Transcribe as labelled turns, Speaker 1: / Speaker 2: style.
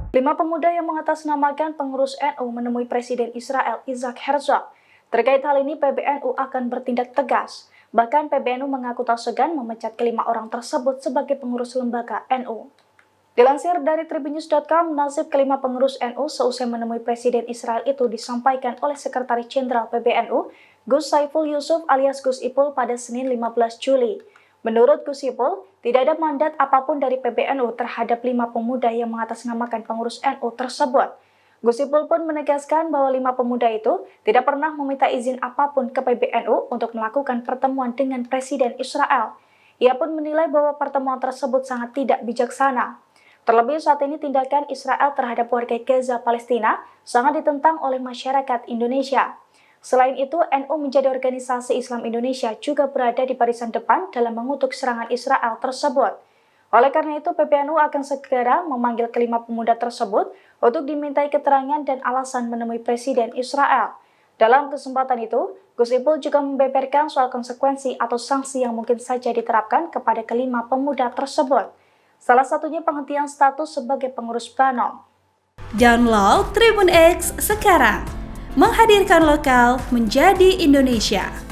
Speaker 1: 5 pemuda yang mengatasnamakan pengurus NU menemui Presiden Israel Isaac Herzog. Terkait hal ini, PBNU akan bertindak tegas. Bahkan PBNU mengaku tak segan memecat kelima orang tersebut sebagai pengurus lembaga NU. Dilansir dari tribunnews.com, nasib kelima pengurus NU seusai menemui Presiden Israel itu disampaikan oleh Sekretaris Jenderal PBNU, Gus Saiful Yusuf alias Gus Ipul pada Senin 15 Juli. Menurut Gus Ipul, tidak ada mandat apapun dari PBNU terhadap 5 pemuda yang mengatasnamakan pengurus NU tersebut. Gus Ipul pun menegaskan bahwa 5 pemuda itu tidak pernah meminta izin apapun ke PBNU untuk melakukan pertemuan dengan Presiden Israel. Ia pun menilai bahwa pertemuan tersebut sangat tidak bijaksana. Terlebih saat ini tindakan Israel terhadap warga Gaza Palestina sangat ditentang oleh masyarakat Indonesia. Selain itu, NU menjadi organisasi Islam Indonesia juga berada di barisan depan dalam mengutuk serangan Israel tersebut. Oleh karena itu, PBNU akan segera memanggil kelima pemuda tersebut untuk dimintai keterangan dan alasan menemui Presiden Israel. Dalam kesempatan itu, Gus Ipul juga membeberkan soal konsekuensi atau sanksi yang mungkin saja diterapkan kepada kelima pemuda tersebut. Salah satunya penghentian status sebagai pengurus BANOM.
Speaker 2: Download Tribun X sekarang, menghadirkan lokal menjadi Indonesia.